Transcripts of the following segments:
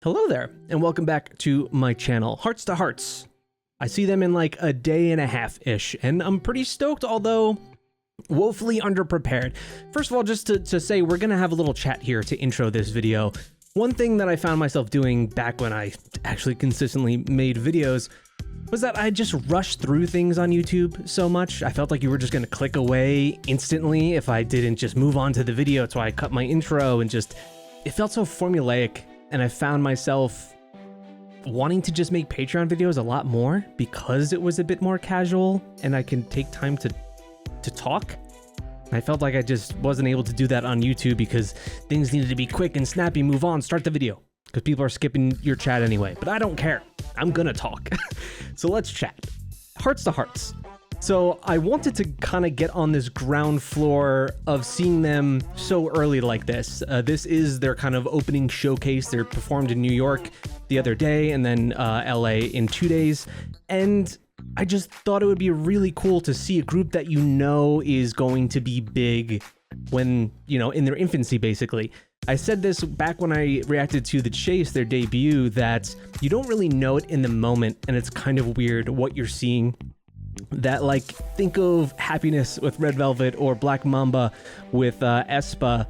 Hello there, and welcome back to my channel, Hearts2Hearts. I see them in like a day and a half-ish, and I'm pretty stoked, although woefully underprepared. First of all, just to say, we're gonna have a little chat here to intro this video. One thing that I found myself doing back when I actually consistently made videos was that I just rushed through things on YouTube so much. I felt like you were just gonna click away instantly if I didn't just move on to the video, so I cut my intro and just, it felt so formulaic. And I found myself wanting to just make Patreon videos a lot more because it was a bit more casual and I can take time to talk. I felt like I just wasn't able to do that on YouTube because things needed to be quick and snappy, move on, start the video. Because people are skipping your chat anyway, but I don't care. I'm gonna talk. So let's chat. Hearts2Hearts. So I wanted to kind of get on this ground floor of seeing them so early like this. This is their kind of opening showcase. They performed in New York the other day and then LA in 2 days. And I just thought it would be really cool to see a group that you know is going to be big when, you know, in their infancy, basically. I said this back when I reacted to The Chase, their debut, that you don't really know it in the moment, and it's kind of weird what you're seeing. That, like, think of Happiness with Red Velvet or Black Mamba with aespa.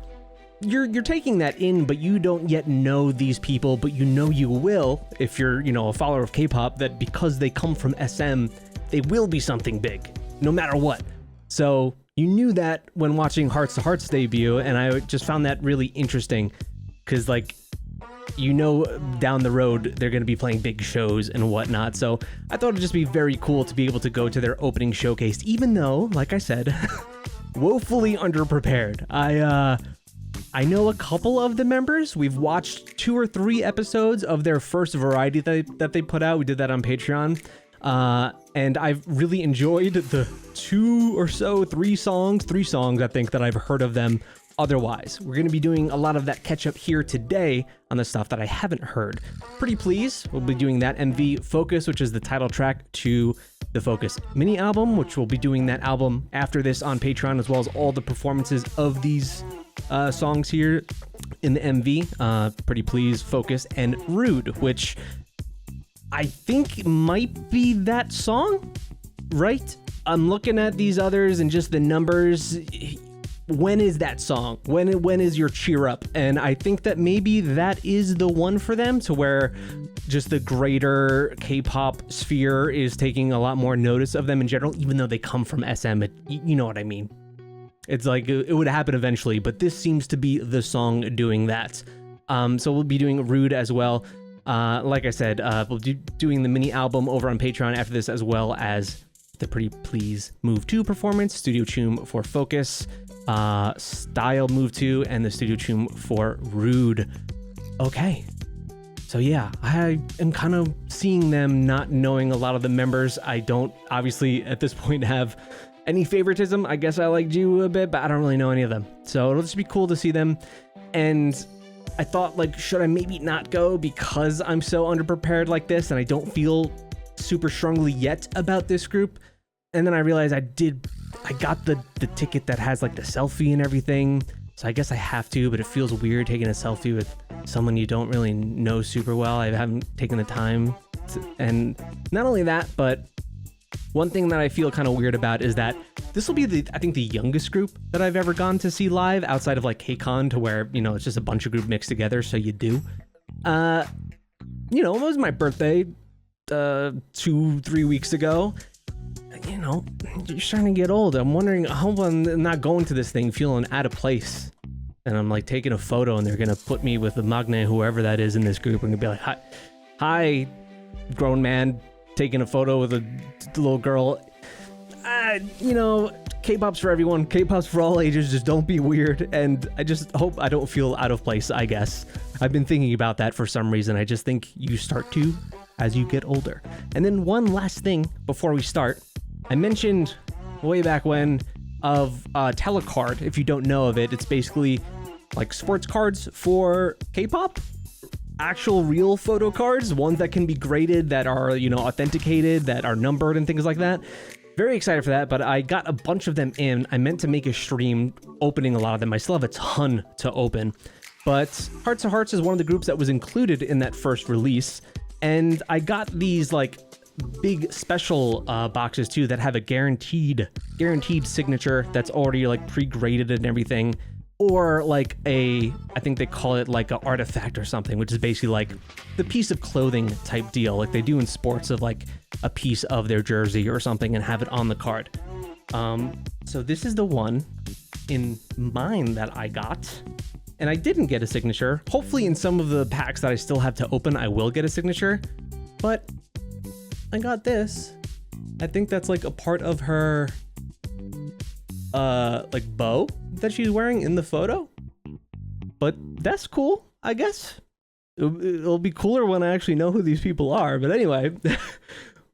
You're taking that in, but you don't yet know these people, but you know you will, if you're, you know, a follower of K-pop, that because they come from SM, they will be something big, no matter what. So you knew that when watching Hearts2Hearts debut, and I just found that really interesting, because, like, you know down the road they're going to be playing big shows and whatnot, so I thought it'd just be very cool to be able to go to their opening showcase, even though, like I said, woefully underprepared. I know a couple of the members. We've watched 2 or 3 episodes of their first variety that they put out. We did that on Patreon, and I've really enjoyed the 3 songs I think that I've heard of them. Otherwise, we're going to be doing a lot of that catch up here today on the stuff that I haven't heard. Pretty pleased. We'll be doing that MV Focus, which is the title track to the Focus mini album, which we'll be doing that album after this on Patreon, as well as all the performances of these songs here in the MV. Pretty pleased, Focus, and Rude, which I think might be that song, right? I'm looking at these others and just the numbers. When is that song? When is your cheer up? And I think that maybe that is the one for them, to where just the greater K-pop sphere is taking a lot more notice of them in general, even though they come from SM. You know what I mean? It's like it would happen eventually, but this seems to be the song doing that. So we'll be doing Rude as well. Like I said, we'll be doing the mini album over on Patreon after this, as well as the Pretty Please Move 2 performance, Studio Chum for Focus, Style Move 2, and the Studio Chum for Rude. Okay, so yeah, I am kind of seeing them, not knowing a lot of the members. I don't obviously at this point have any favoritism. I guess I like Ju a bit, but I don't really know any of them, so it'll just be cool to see them. And I thought, like, should I maybe not go because I'm so underprepared like this and I don't feel super strongly yet about this group? And then I realized I got the ticket that has like the selfie and everything, so I guess I have to, but it feels weird taking a selfie with someone you don't really know super well. I haven't taken the time and not only that, but one thing that I feel kind of weird about is that this will be I think the youngest group that I've ever gone to see live outside of like KCON, to where, you know, it's just a bunch of group mixed together, so you do. You know, it was my birthday 2-3 weeks ago. You know, you're starting to get old. I'm wondering, I hope I'm not going to this thing feeling out of place. And I'm like taking a photo and they're going to put me with the Magne, whoever that is in this group, and gonna be like, hi, grown man, taking a photo with a little girl. You know, K-pop's for everyone. K-pop's for all ages. Just don't be weird. And I just hope I don't feel out of place, I guess. I've been thinking about that for some reason. I just think you start to as you get older. And then one last thing before we start. I mentioned way back when of Telecard. If you don't know of it, it's basically like sports cards for K-pop. Actual real photo cards, ones that can be graded, that are, you know, authenticated, that are numbered and things like that. Very excited for that, but I got a bunch of them in. I meant to make a stream opening a lot of them. I still have a ton to open, but Hearts2Hearts is one of the groups that was included in that first release, and I got these like big special boxes too that have a guaranteed signature that's already like pre-graded and everything, or like I think they call it like an artifact or something, which is basically like the piece of clothing type deal like they do in sports, of like a piece of their jersey or something and have it on the card. So this is the one in mine that I got, and I didn't get a signature. Hopefully in some of the packs that I still have to open, I will get a signature, but I got this. I think that's like a part of her like bow that she's wearing in the photo, but that's cool, I guess. It'll be cooler when I actually know who these people are, but anyway,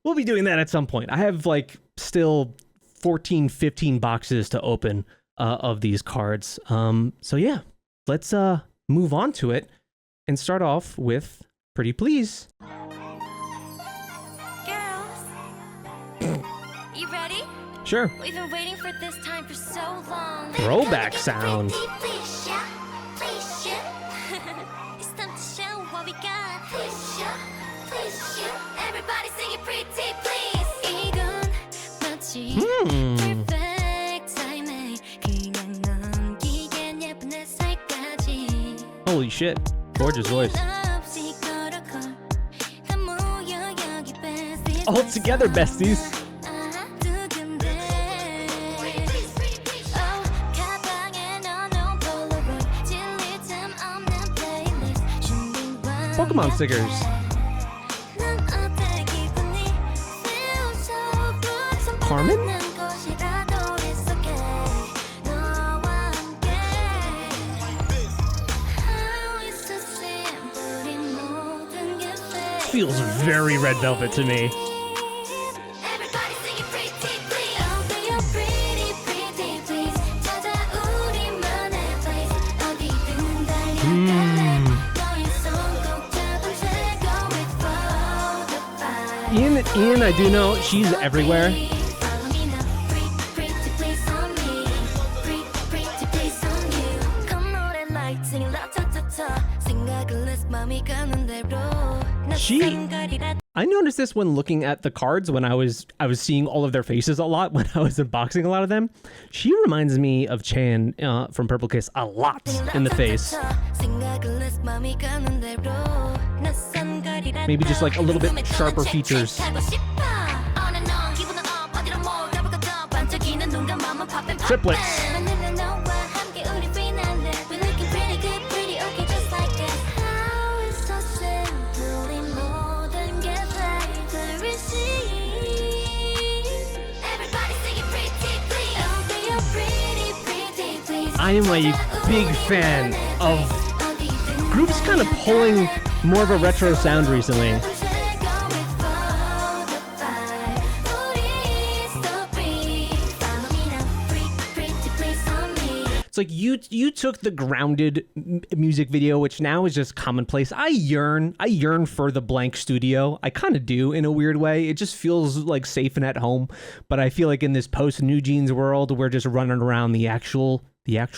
we'll be doing that at some point. I have like still 14-15 boxes to open of these cards. So yeah, let's move on to it and start off with Pretty Please. Girls, you ready? Sure. We've been waiting for this time for so long. Throwback sound. It's time to show what we got. Everybody sing it pretty please. 이건 마치 perfect timing. 그냥 넘기겐 예쁜 햇살까지. Holy shit. Gorgeous voice. All together, besties. Pokemon stickers. Carmen? Feels very Red Velvet to me. Ian, I do know she's everywhere. I noticed this when looking at the cards, when I was seeing all of their faces a lot when I was unboxing a lot of them. She reminds me of Chan from Purple Kiss a lot in the face. Maybe just like a little bit sharper features. Triplets. I am a big fan of groups kind of pulling more of a retro sound recently. It's like you took the grounded music video, which now is just commonplace. I yearn for the blank studio. I kind of do in a weird way. It just feels like safe and at home. But I feel like in this post New Jeans world, we're just running around the actual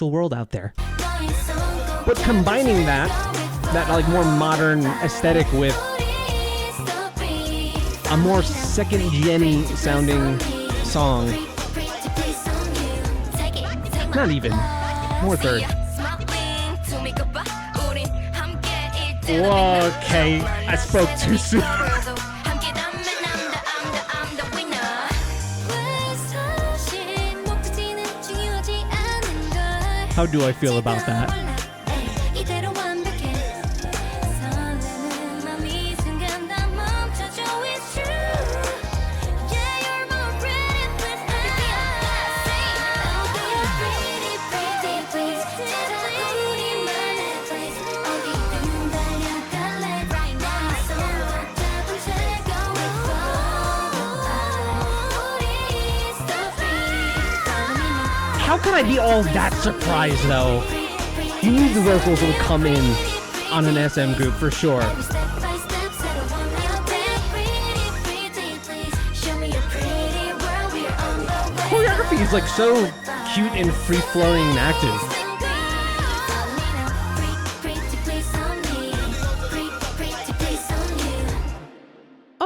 world out there. But combining that like more modern aesthetic with a more second gen-y sounding song. Not even. More third. Okay, I spoke too soon. How do I feel about that? How can I be all that surprised, though? You knew the vocals would come in on an SM group for sure. Choreography is like so cute and free-flowing and active.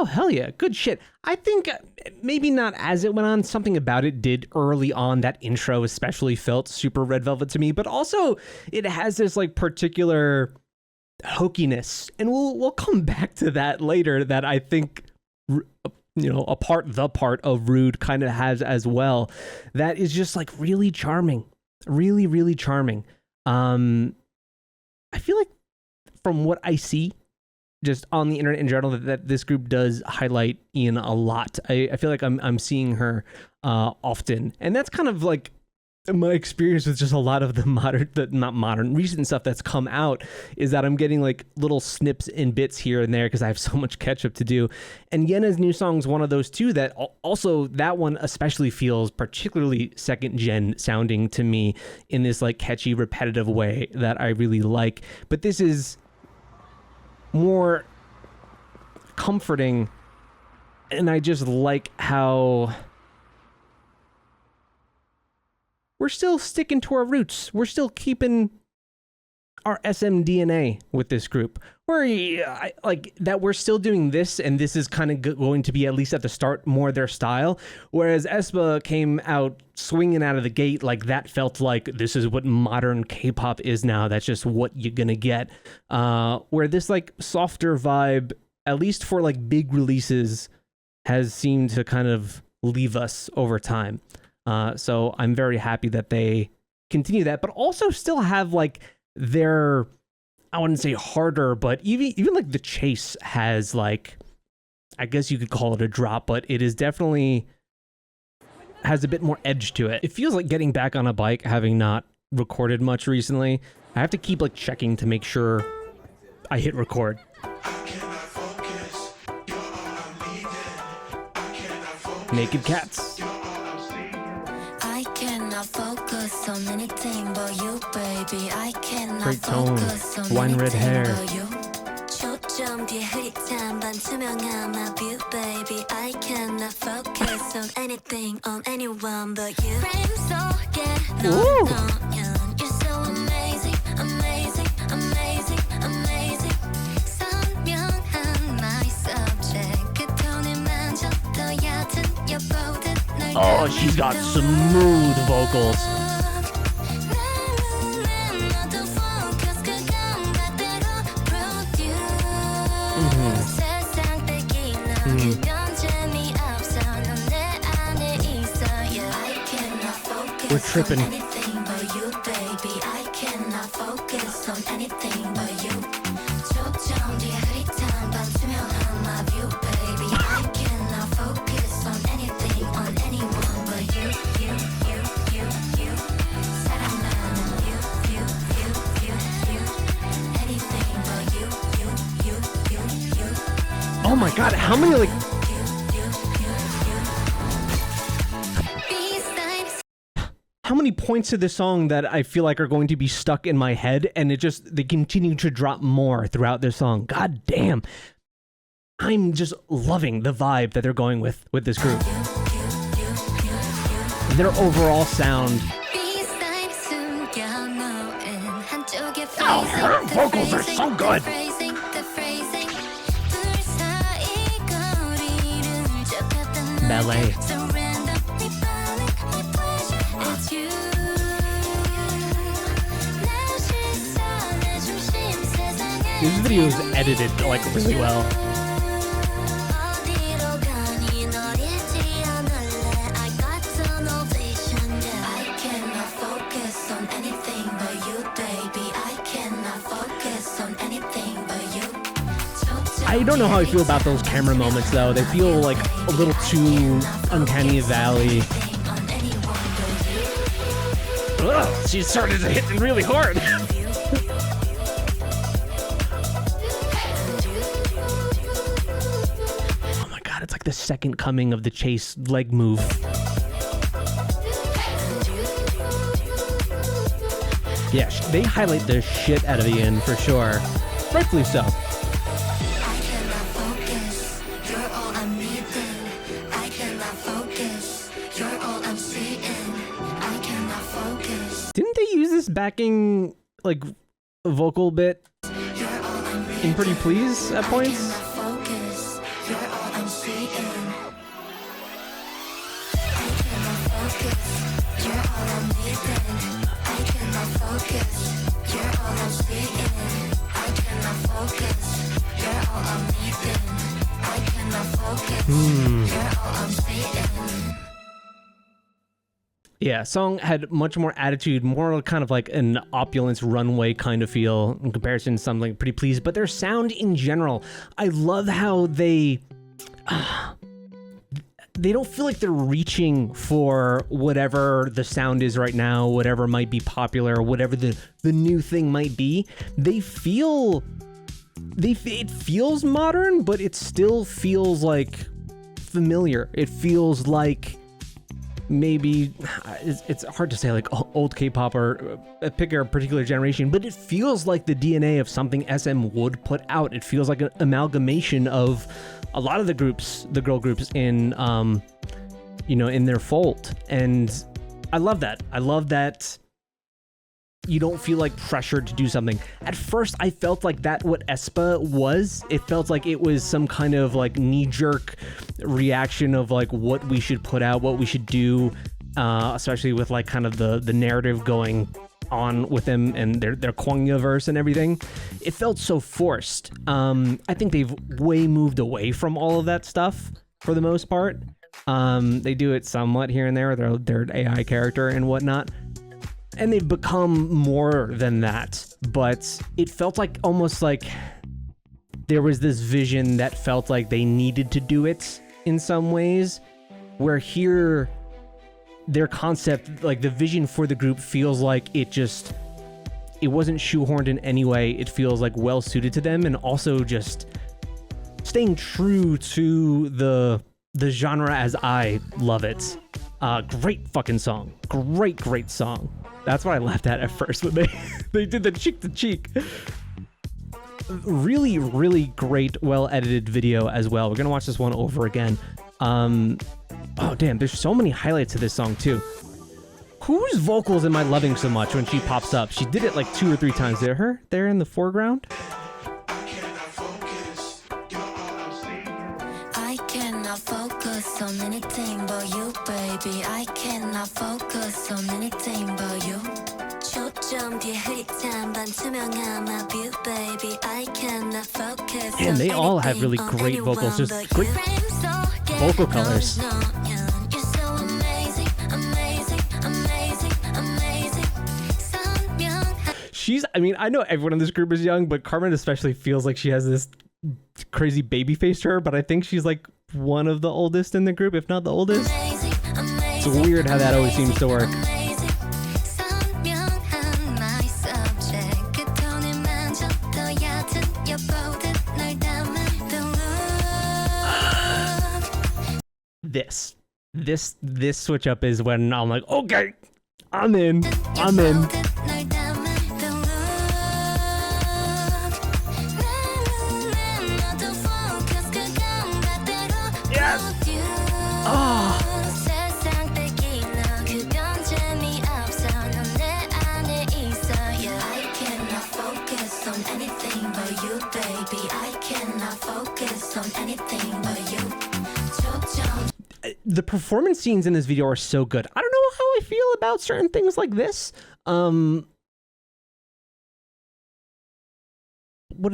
Oh, hell yeah. Good shit. I think maybe not as it went on. Something about it did early on. That intro especially felt super Red Velvet to me, but also it has this like particular hokiness. And we'll come back to that later, that I think, you know, the part of Rude kind of has as well. That is just like really charming. Really, really charming. I feel like from what I see just on the internet in general, that this group does highlight Ian a lot. I feel like I'm seeing her often, and that's kind of like my experience with just a lot of the recent stuff that's come out, is that I'm getting like little snips and bits here and there because I have so much catch up to do. And Yena's new song's one of those too, that also, that one especially feels particularly second gen sounding to me in this like catchy, repetitive way that I really like. But this is more comforting, and I just like how we're still sticking to our roots. We're still keeping our SM DNA with this group. Like that we're still doing this, and this is kind of going to be, at least at the start, more their style. Whereas aespa came out swinging out of the gate, like that felt like this is what modern K-pop is now. That's just what you're gonna get. Where this like softer vibe, at least for like big releases, has seemed to kind of leave us over time. So I'm very happy that they continue that, but also still have like their, I wouldn't say harder, but even like the chase has like, I guess you could call it a drop, but it is definitely has a bit more edge to it. It feels like getting back on a bike, having not recorded much recently. I have to keep like checking to make sure I hit record. Naked Cats. I cannot focus on anything but you, baby. I cannot Great tone, focus on wine red hair. 초점 뒤에 흐릿한 반투명한 my view, baby. I cannot focus on anything, on anyone but you. Frame 속에 넌 You're so amazing, amazing, amazing, amazing. 선명한 my subject. 그 톤을 만져 더 얕은 여보듯 날 Oh, she's got smooth vocals. We're tripping. Oh my god, how many like... How many points to this song that I feel like are going to be stuck in my head, and they continue to drop more throughout this song. God damn. I'm just loving the vibe that they're going with this group. Their overall sound. Oh, her vocals are so good. Ballet. This video is edited like really well. I don't know how I feel about those camera moments though. They feel like a little too uncanny valley. Ugh, she started hitting really hard. Oh my god, it's like the second coming of the Chase leg move. Yeah, they highlight the shit out of the end for sure. Rightfully so. Didn't they use this backing, like, vocal bit in Pretty Please at points? seeing. I cannot focus, you're all I'm needing. I cannot focus, you're all I'm seeing. I cannot focus, you're all I'm needing. I cannot focus, you're all I'm seeing. Yeah, song had much more attitude, more kind of like an opulence runway kind of feel in comparison to something Pretty Please. But their sound in general, I love how they don't feel like they're reaching for whatever the sound is right now, whatever might be popular, whatever the new thing might be. It feels modern, but it still feels like familiar. It feels like maybe it's hard to say like old K-pop or pick a particular generation, but it feels like the DNA of something SM would put out. It feels like an amalgamation of a lot of the groups, the girl groups in in their fold. And I love that. I love that you don't feel like pressured to do something. At first, I felt like that what aespa was. It felt like it was some kind of like knee-jerk reaction of like what we should put out, what we should do, especially with like kind of the narrative going on with them and their Kwangya verse and everything. It felt so forced. I think they've way moved away from all of that stuff for the most part. They do it somewhat here and there with their AI character and whatnot. And they've become more than that, but it felt like almost like there was this vision that felt like they needed to do it in some ways, where here their concept, like the vision for the group, feels like it wasn't shoehorned in any way. It feels like well suited to them, and also just staying true to the genre as I love it. Great fucking song. Great song. That's what I laughed at first when they did the cheek to cheek. Really, really great, well edited video as well. We're gonna watch this one over again. Oh damn, there's so many highlights to this song too. Whose vocals am I loving so much when she pops up? She did it like 2 or 3 times. There, her there in the foreground. I cannot focus on anything but you, baby. I cannot focus on anything but you. 초점 뒤에 흐릿한 반투명한 my view, baby. I cannot focus. And they all have really great vocals, just great vocal colors. You're so amazing, amazing, amazing, amazing. I mean, I know everyone in this group is young, but Carmen especially feels like she has this crazy baby face to her, but I think she's like one of the oldest in the group, if not the oldest. It's weird how that always seems to work. This switch up is when I'm like, okay, I'm in. Yes. Oh. I cannot focus on anything but you, baby. I cannot focus on anything but you. The performance scenes in this video are so good. I don't know how I feel about certain things like this. What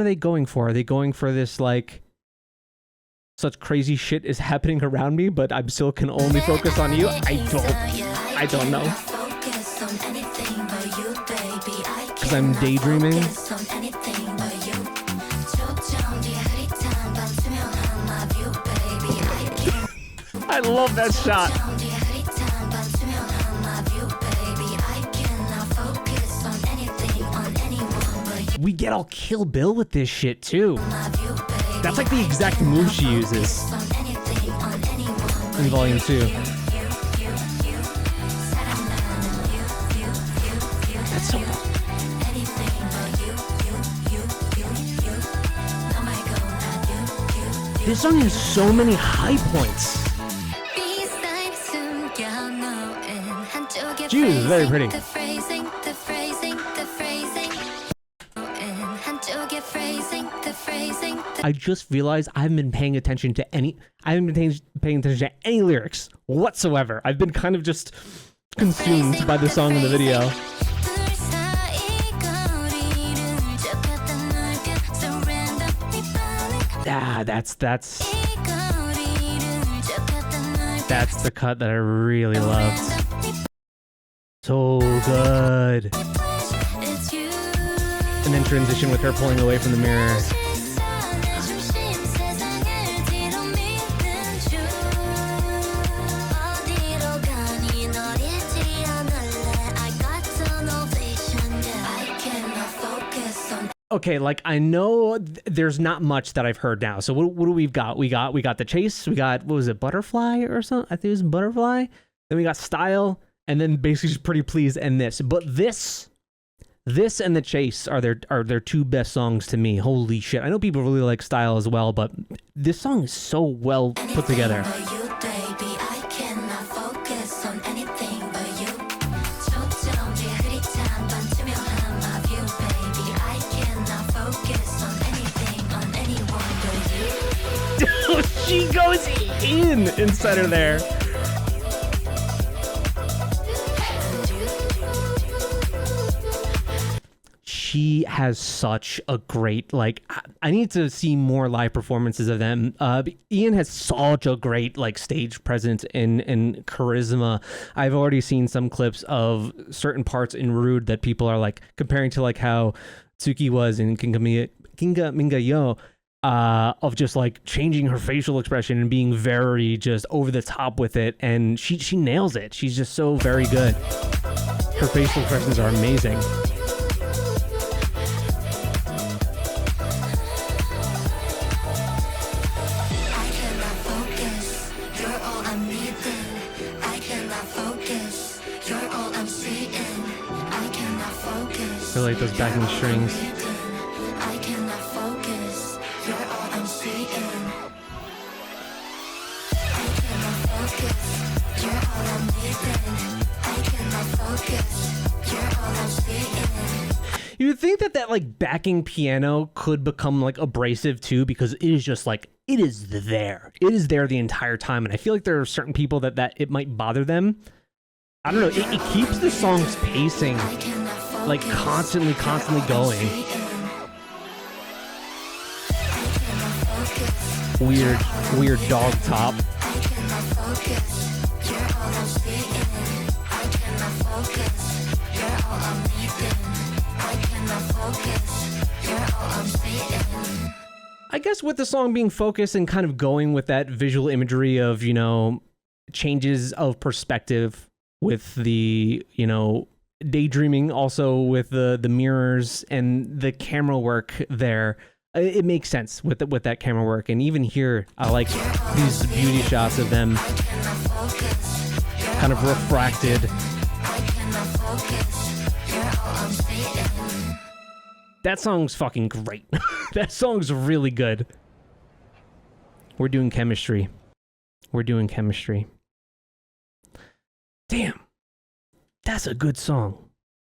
are they going for? Are they going for this like such crazy shit is happening around me, but I still can only focus on you? I don't know. Because I'm daydreaming. I love that shot. We get all Kill Bill with this shit too. That's like the exact move she uses in Volume 2. That's so cool. This song has so many high points. Jesus, very pretty. I I just realized I haven't been paying attention to any lyrics whatsoever. I've been kind of just consumed by the song in the video. Ah, that's the cut that I really loved. So good. And then transition with her pulling away from the mirror. Okay, like I know there's not much that I've heard now. So what do we got? We got the chase. We got, what was it, butterfly or something? I think it was butterfly. Then we got style, and then basically just pretty please and this. But this and the chase are their two best songs to me. Holy shit! I know people really like style as well, but this song is so well put together. She goes inside of there. She has such a great, like, I need to see more live performances of them. Ian has such a great, like, stage presence and charisma. I've already seen some clips of certain parts in Rude that people are, like, comparing to, like, how Tsuki was in Kinga Minga Yo. Of just like changing her facial expression and being very just over the top with it, and she nails it. She's just so very good. Her facial expressions are amazing. I like those backing strings. You would think that like backing piano could become like abrasive too, because it is just like, it is there the entire time, and I feel like there are certain people that it might bother them. I don't know, it keeps the songs pacing, like constantly going. Weird dog top. I guess with the song being focused and kind of going with that visual imagery of, you know, changes of perspective with the, you know, daydreaming, also with the mirrors and the camera work there, it makes sense with that camera work. And even here, I like these beauty shots of them kind of refracted. That song's fucking great. That song's really good. We're doing chemistry. Damn. That's a good song.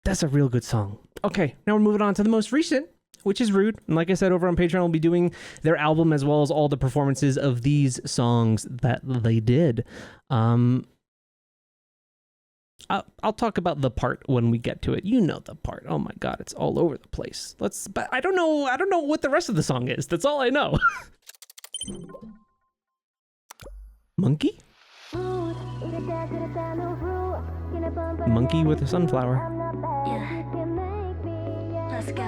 That's a real good song. Okay, now we're moving on to the most recent, which is Rude. And like I said, over on Patreon, we'll be doing their album as well as all the performances of these songs that they did. I'll talk about the part when we get to it. You know the part. Oh my god, it's all over the place. But I don't know what the rest of the song is. That's all I know. Monkey? Monkey with a sunflower. Yeah. Let's go.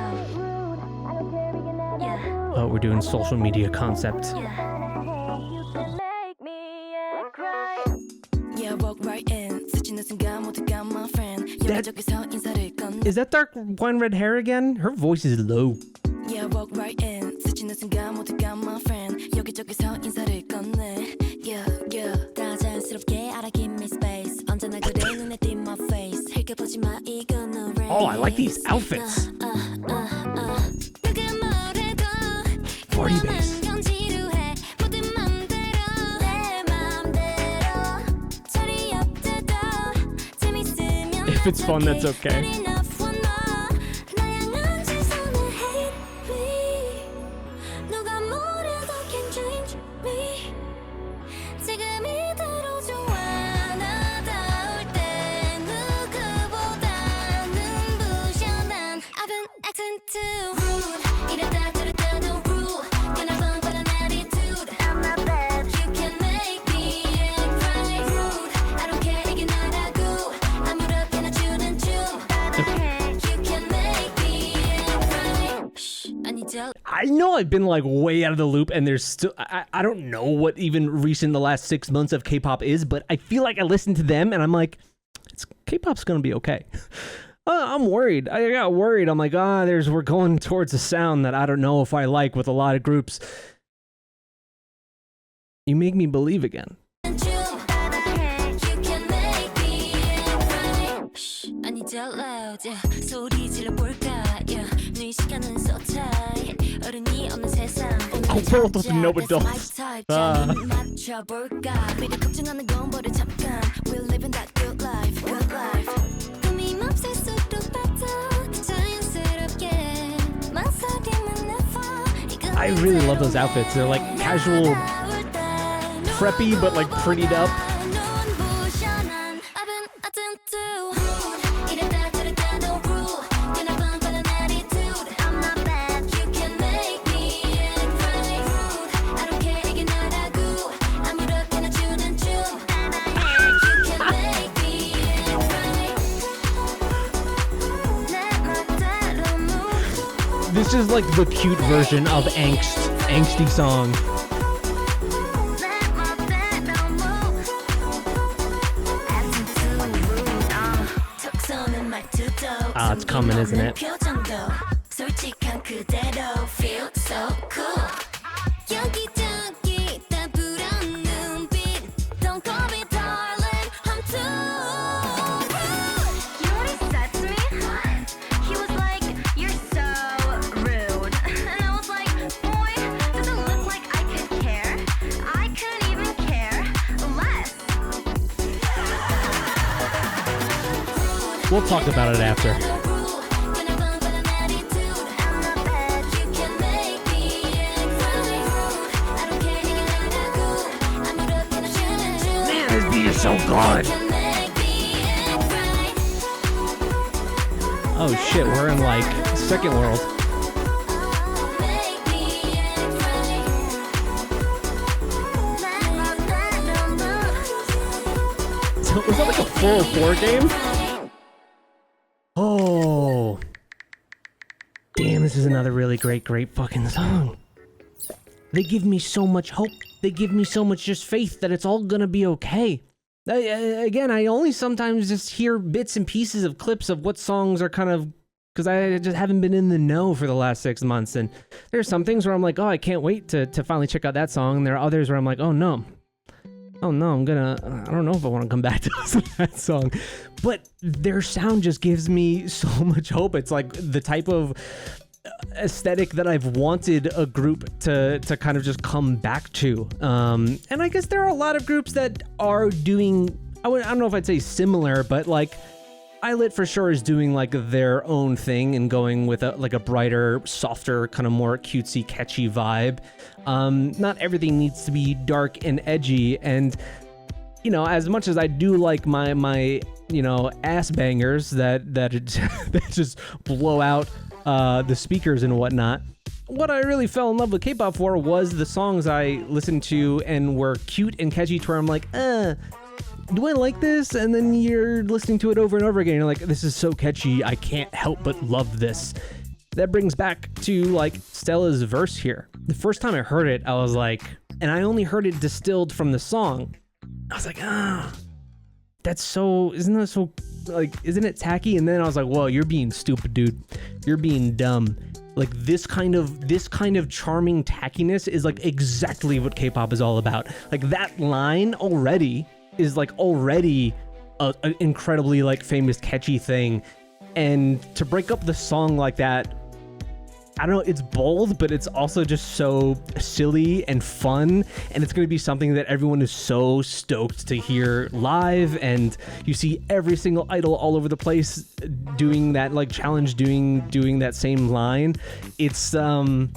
Yeah. Oh, we're doing social media concept. Yeah. Is that dark wine red hair again? Her voice is low. Yeah, walk right in. 스치는 순간 모두 got my friend. 여기저기서 인사를 건네. Yeah, yeah. 다 자연스럽게 알아 give me space. 언제나 그대 눈에 띈 my face. 흘겨보지 마 이건 no rain. Oh, I like these outfits. 40 bass. If it's fun, that's okay. me 지금 이대로 좋아 나다울 때 누구보다는 부셔 난 I've been acting too rude 이랬다 저랬다 no rude 그날 뻔뻔한 attitude I'm not bad You can make me act right rude I don't care 이게 나라고 아무렇게나 주는 춤 You can make me act right 아니죠 I know I've been like way out of the loop, and there's still I don't know what even recent the last 6 months of K-pop is, but I feel like I listen to them and I'm like, K-pop's gonna be okay. I'm worried. I got worried. I'm like, we're going towards a sound that I don't know if I like with a lot of groups. You make me believe again. 아니죠 loud 소리 질러볼까 네 시간은 so tight 어른이 없는 세상 world with no adults. 맞춰볼까 미래 걱정하는 건 버려 잠깐 We're living that good life good life 꿈이 맘살수록 better 자연스럽게 망설임은 never I really love those outfits. They're like casual, preppy, but like prettied up. This is like the cute version of angsty song. It's coming, isn't it? We'll talk about it after. Man, this beat is so good. Oh shit, we're in like second world. So was that like a 404 game? Oh, damn, this is another really great fucking song. They give me so much hope. They give me so much just faith that it's all gonna be okay. Again, I only sometimes just hear bits and pieces of clips of what songs are kind of, because I just haven't been in the know for the last 6 months. And there's some things where I'm like, oh, I can't wait to finally check out that song. And there are others where I'm like, oh no, I don't know if I want to come back to that song. But their sound just gives me so much hope. It's like the type of aesthetic that I've wanted a group to kind of just come back to. And I guess there are a lot of groups that are doing, I don't know if I'd say similar, but like Islet for sure is doing like their own thing and going with a brighter, softer, kind of more cutesy, catchy vibe. Not everything needs to be dark and edgy, and you know, as much as I do like my ass bangers that just blow out the speakers and whatnot, what I really fell in love with K-pop for was the songs I listened to and were cute and catchy to where I'm like, do I like this? And then you're listening to it over and over again. You're like, this is so catchy. I can't help but love this. That brings back to like Stella's verse here. The first time I heard it, I was like, and I only heard it distilled from the song. I was like, isn't that so, like, isn't it tacky? And then I was like, whoa, you're being stupid, dude. You're being dumb. Like this kind of charming tackiness is like exactly what K-pop is all about. Like that line already is like already an incredibly like famous catchy thing, and to break up the song like that, I don't know, it's bold, but it's also just so silly and fun, and it's going to be something that everyone is so stoked to hear live. And you see every single idol all over the place doing that like challenge, doing that same line. It's I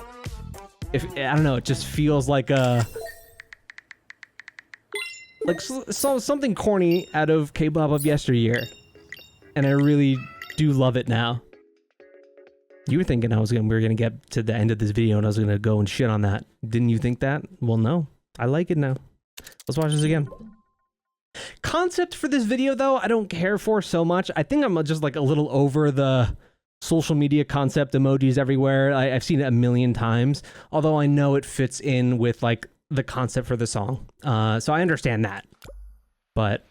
don't know, it just feels like Like something corny out of K-pop of yesteryear. And I really do love it now. You were thinking we were gonna get to the end of this video and I was gonna go and shit on that. Didn't you think that? Well, no. I like it now. Let's watch this again. Concept for this video, though, I don't care for so much. I think I'm just like a little over the social media concept emojis everywhere. I've seen it a million times, although I know it fits in with like the concept for the song. So I understand that. But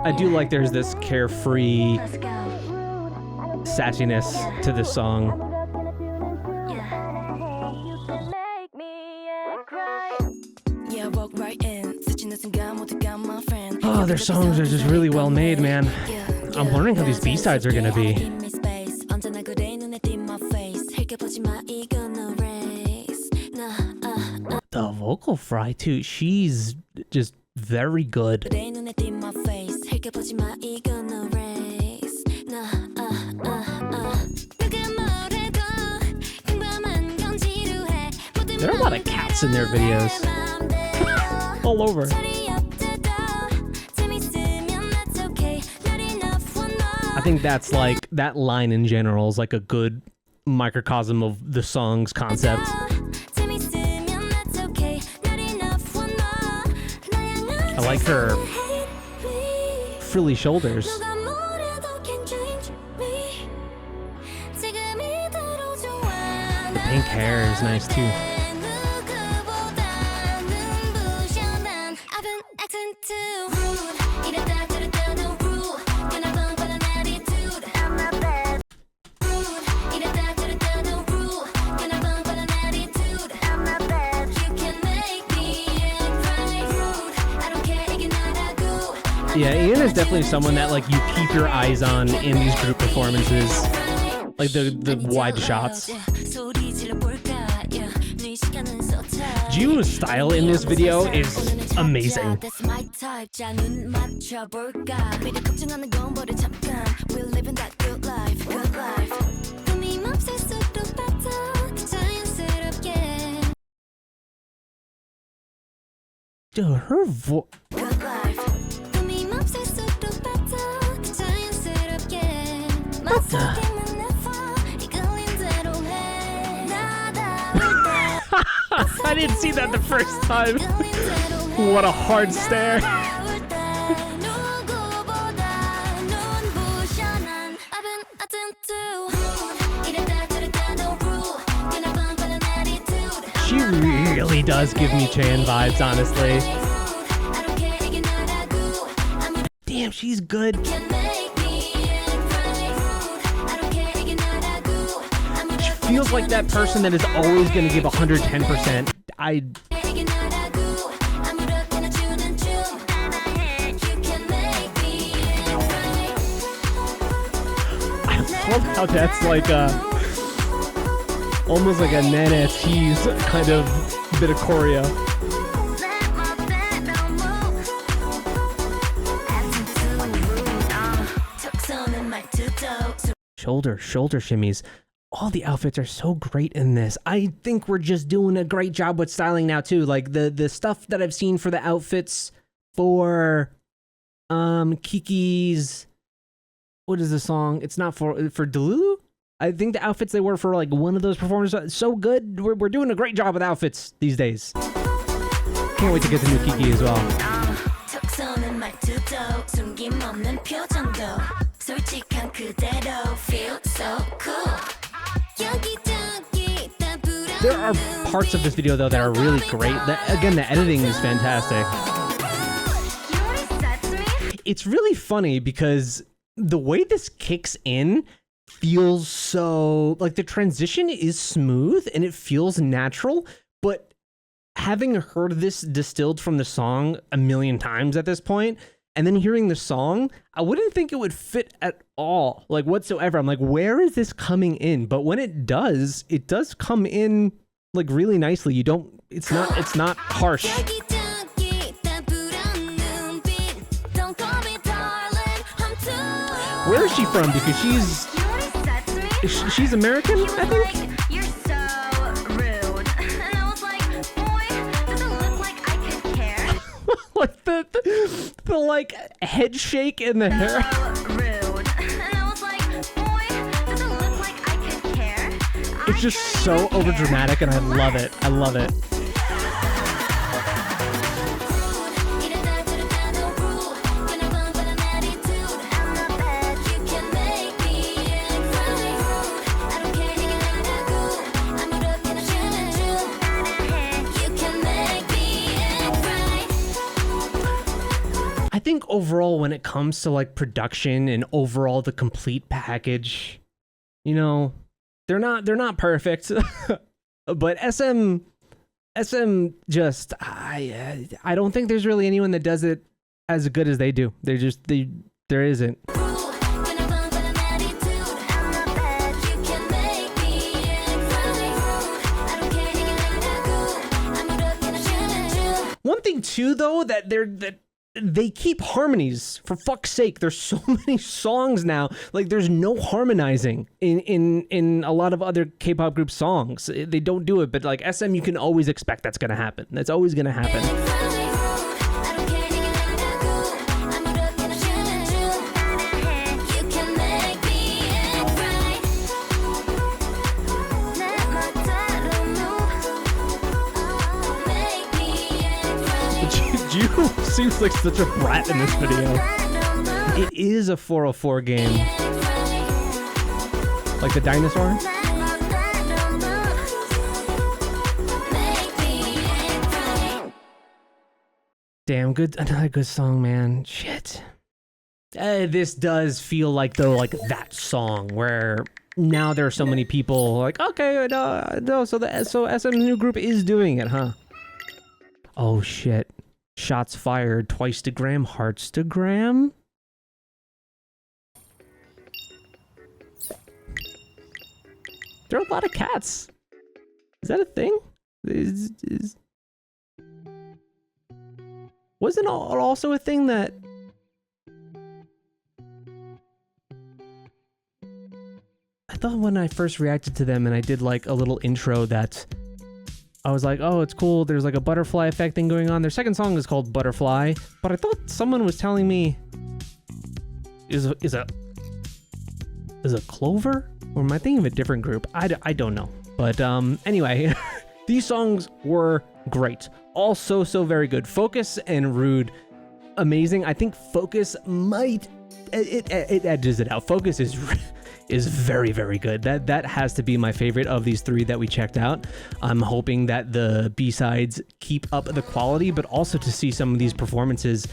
I do like there's this carefree sassiness to this song. Oh, their songs are just really well made, man. I'm wondering how these B-sides are gonna be. The vocal fry too, she's just very good. There are a lot of cats in their videos. All over. I think that's like, that line in general is like a good microcosm of the song's concept. I like her frilly shoulders. The pink hair is nice too. Yeah, Ian is definitely someone that like you keep your eyes on in these group performances, like the wide shots. Jiwoo's style in this video is amazing. Dude, her voice. I didn't see that the first time. What a hard stare. She really does give me Chan vibes, honestly. Damn, she's good. She feels like that person that is always going to give 110%. I love how that's like almost like a Nana tease kind of bit of choreo. Shoulder shimmies. All the outfits are so great in this. I think we're just doing a great job with styling now too. Like the stuff that I've seen for the outfits for Kiki's, what is the song? It's not for Delulu? I think the outfits they wore for like one of those performances are so good. We're doing a great job with outfits these days. Can't wait to get the new Kiki as well. There are parts of this video though that are really great. Again, the editing is fantastic. It's really funny because the way this kicks in feels so like the transition is smooth and it feels natural, but having heard this distilled from the song a million times at this point and then hearing the song, I wouldn't think it would fit at all, like whatsoever. I'm like, where is this coming in? But when it does come in like really nicely. You don't, it's not harsh. Where is she from? Because she's American, I think. You're so rude. the like head shake in the hair. Rude. And I was like, boy, does it look like I could care? It's just so overdramatic, and I love it. I love it. I think overall, when it comes to like production and overall the complete package, you know, they're not perfect, but SM just I don't think there's really anyone that does it as good as they do. There isn't. One thing too, though, that they keep harmonies, for fuck's sake. There's so many songs now. Like, there's no harmonizing in a lot of other K-pop group songs. They don't do it, but like SM, you can always expect that's gonna happen. That's always gonna happen. Ju seems like such a brat in this video. It is a 404 game. Like the dinosaur? Damn, another good song, man. Shit. This does feel like, though, like that song where now there are so many people like, okay, no, so SM's new group is doing it, huh? Oh shit. Shots fired, twice to gram, hearts to gram. There are a lot of cats. Is that a thing? Wasn't it also a thing that... I thought when I first reacted to them and I did like a little intro that... I was like, oh, it's cool. There's like a butterfly effect thing going on. Their second song is called Butterfly, but I thought someone was telling me is a clover? Or am I thinking of a different group? I don't know. But anyway, these songs were great. All so very good. Focus and Rude, amazing. I think Focus might it edges it out. Focus is very good. That has to be my favorite of these three that we checked out. I'm hoping that the B-sides keep up the quality, but also to see some of these performances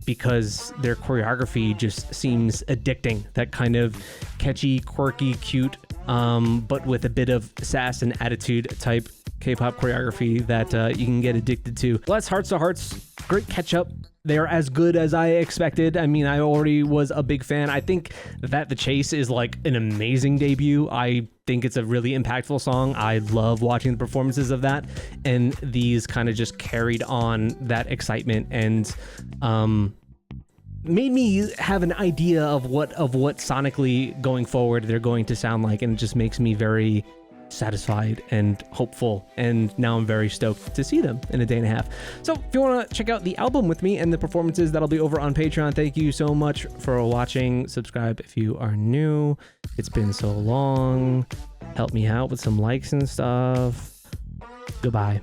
because their choreography just seems addicting. That kind of catchy, quirky, cute, but with a bit of sass and attitude type K-pop choreography that you can get addicted to. Let's Hearts2Hearts, great catch up. They're as good as I expected. I mean, I already was a big fan. I think that The Chase is like an amazing debut. I think it's a really impactful song. I love watching the performances of that. And these kind of just carried on that excitement and made me have an idea of what sonically going forward they're going to sound like. And it just makes me very satisfied and hopeful, and now I'm very stoked to see them in a day and a half. So if you want to check out the album with me and the performances, that'll be over on Patreon. Thank you so much for watching. Subscribe if you are new. It's been so long. Help me out with some likes and stuff. Goodbye.